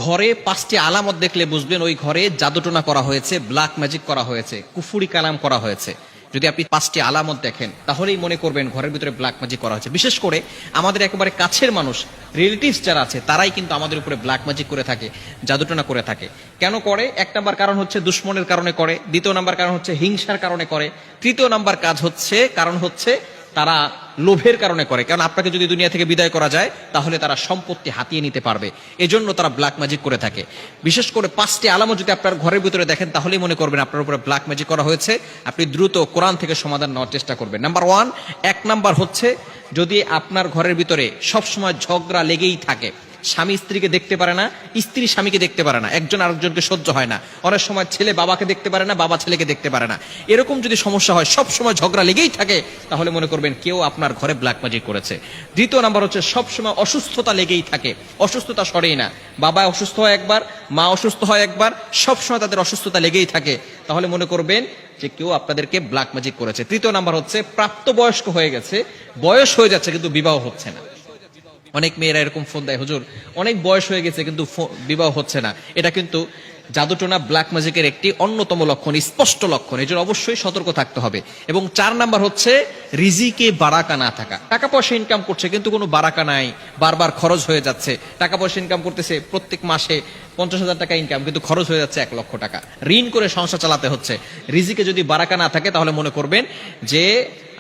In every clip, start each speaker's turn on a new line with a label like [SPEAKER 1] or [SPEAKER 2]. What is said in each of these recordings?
[SPEAKER 1] ঘরে 5টি আলামত দেখলে বুঝবেন ওই ঘরে জাদুটোনা করা হয়েছে, ব্ল্যাক ম্যাজিক করা হয়েছে, কুফুরি কালাম করা হয়েছে। যদি আপনি 5টি আলামত দেখেন তাহলেই মনে করবেন ঘরের ভিতরে ব্ল্যাক ম্যাজিক করা হয়েছে। বিশেষ করে আমাদের একেবারে কাছের মানুষ, রিলেটিভস যারা আছে, তারাই কিন্তু আমাদের উপরে ব্ল্যাক ম্যাজিক করে থাকে, জাদুটোনা করে থাকে। কেন করে? 1 নাম্বার কারণ হচ্ছে দুশ্মনের কারণে করে, 2 নাম্বার কারণ হচ্ছে হিংসার কারণে করে, 3 নাম্বার কারণ হচ্ছে তারা লোভের কারণে করে। কারণ আপনাকে যদি দুনিয়া থেকে বিদায় করা যায় তাহলে তারা সম্পত্তি হাতিয়ে নিতে পারবে, এজন্য তারা ব্ল্যাক ম্যাজিক করে থাকে। বিশেষ করে 5টি আলামত যদি আপনার ঘরের ভিতরে দেখেন তাহলেই মনে করবেন আপনার উপরে ব্ল্যাক ম্যাজিক করা হয়েছে। আপনি দ্রুত কোরআন থেকে সমাধান নেওয়ার চেষ্টা করবেন। নাম্বার 1 নাম্বার হচ্ছে যদি আপনার ঘরের ভিতরে সবসময় ঝগড়া লেগেই থাকে, স্বামী স্ত্রীকে দেখতে পারে না, স্ত্রী স্বামীকে দেখতে পারে না, একজন আরেকজনকে সহ্য হয় না, অনেক সময় ছেলে বাবাকে দেখতে পারে না, বাবা ছেলেকে দেখতে পারে না, এরকম যদি সমস্যা হয়, সব সময় ঝগড়া লেগেই থাকে, তাহলে মনে করবেন কেউ আপনার ঘরে ব্ল্যাক ম্যাজিক করেছে। 2 নাম্বার হচ্ছে সব সময় অসুস্থতা লেগেই থাকে, অসুস্থতা সরেই না, বাবা অসুস্থ হয় একবার, মা অসুস্থ হয় একবার, সব সময় তাদের অসুস্থতা লেগেই থাকে, তাহলে মনে করবেন যে কেউ আপনাদেরকে ব্ল্যাক ম্যাজিক করেছে। 3 নাম্বার হচ্ছে প্রাপ্তবয়স্ক হয়ে গেছে, বয়স হয়ে যাচ্ছে কিন্তু বিবাহ হচ্ছে না। অনেক মেয়েরা এরকম ফোন দেয়, হুজুর অনেক বয়স হয়ে গেছে কিন্তু বিবাহ হচ্ছে না। এটা কিন্তু জাদুটোনা ব্ল্যাক ম্যাজিকের একটি অন্যতম লক্ষণ, স্পষ্ট লক্ষণ। এই জন্য অবশ্যই সতর্ক থাকতে হবে। এবং 4 নাম্বার হচ্ছে রিজিকে বারাকা না থাকা। টাকা পয়সা ইনকাম করছে কিন্তু কোনো বারাকা নাই, বারবার খরচ হয়ে যাচ্ছে। টাকা পয়সা ইনকাম করতেছে, প্রত্যেক মাসে 50,000 টাকা ইনকাম, কিন্তু খরচ হয়ে যাচ্ছে 1 লক্ষ টাকা, ঋণ করে সংসার চালাতে হচ্ছে। রিজিকে যদি বারাকা না থাকে তাহলে মনে করবেন যে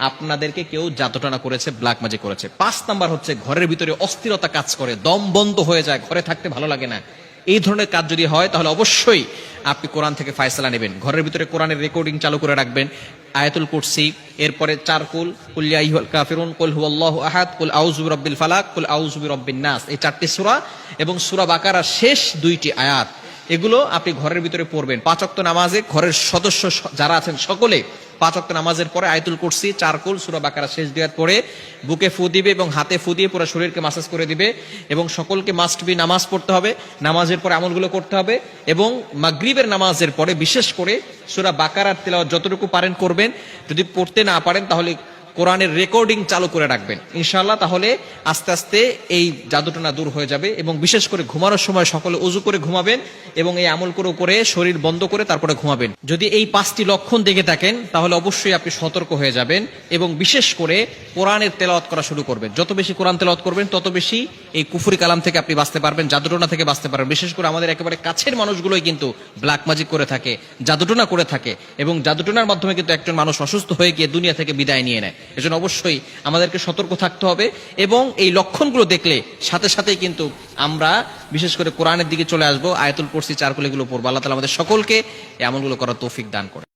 [SPEAKER 1] আপনাদেরকে কেউ জাদুটোনা করেছে, ব্ল্যাক ম্যাজিক করেছে। 5 নাম্বার হচ্ছে ঘরের ভিতরে অস্থিরতা কাজ করে, দম বন্ধ হয়ে যায়, ঘরে থাকতে ভালো লাগে না। এই ধরনের কাজ যদি হয় তাহলে অবশ্যই আপনি কোরআন থেকে ফায়সালা নেবেন। ঘরের ভিতরে কোরআনের রেকর্ডিং চালু করে রাখবেন, আয়াতুল কুরসি, এরপরে 4 কুল, কুল ইয়া আইয়ুহাল কাফিরুন, কুল হুয়াল্লাহু আহাদ, কুল আউযু বিরাব্বিল ফালাক, কুল আউযু বিরাব্বিন নাস, এই 4টি সূরা এবং সূরা বাকারার শেষ 2টি আয়াত, এগুলো আপনি ঘরের ভিতরে পড়বেন। 5 ওয়াক্ত নামাজে ঘরের সদস্য যারা আছেন সকলে 5 ওয়াক্ত নামাজের পরে আয়াতুল কুরসি, 4 কুল, সূরা বাকারা শেষ 2 আয়াত পড়ে বুকে ফু দিবে এবং হাতে ফু দিয়ে পুরো শরীরকে মাসাজ করে দিবে। এবং সকলকে মাস্ট বি নামাজ পড়তে হবে, নামাজের পরে আমলগুলো করতে হবে। এবং মাগরিবের নামাজের পরে বিশেষ করে সূরা বাকারার তেলাওয়াত যতটুকু পারেন করবেন। যদি পড়তে না পারেন তাহলে কোরআনের রেকর্ডিং চালু করে রাখবেন ইনশাআল্লাহ। তাহলে আস্তে আস্তে এই জাদুটোনা দূর হয়ে যাবে। এবং বিশেষ করে ঘুমানোর সময় সকলে ওযু করে ঘুমাবেন এবং এই আমল করে শরীর বন্ধ করে তারপরে ঘুমাবেন। যদি এই 5টি লক্ষণ দেখে থাকেন তাহলে অবশ্যই আপনি সতর্ক হয়ে যাবেন এবং বিশেষ করে কোরআনের তেলাওয়াত করা শুরু করবেন। যত বেশি কোরআন তেলাওয়াত করবেন তত বেশি এই কুফরি কালাম থেকে আপনি বাঁচতে পারবেন, জাদুটোনা থেকে বাঁচতে পারবেন। বিশেষ করে আমাদের একেবারে কাছের মানুষগুলোই কিন্তু ব্ল্যাক ম্যাজিক করে থাকে, জাদুটোনা করে থাকে এবং জাদুটোনার মাধ্যমে কিন্তু একজন মানুষ অসুস্থ হয়ে গিয়ে দুনিয়া থেকে বিদায় নিয়ে নেয়। এজন্য অবশ্যই আমাদেরকে সতর্ক থাকতে হবে এবং এই লক্ষণগুলো দেখলে সাথে সাথেই কিন্তু আমরা বিশেষ করে কোরআনের দিকে চলে আসবো, আয়াতুল কুরসি, 4 কুল এগুলো পড়বো। আল্লাহ তাআলা আমাদের সকলকে এই আমলগুলো করার তৌফিক দান করে।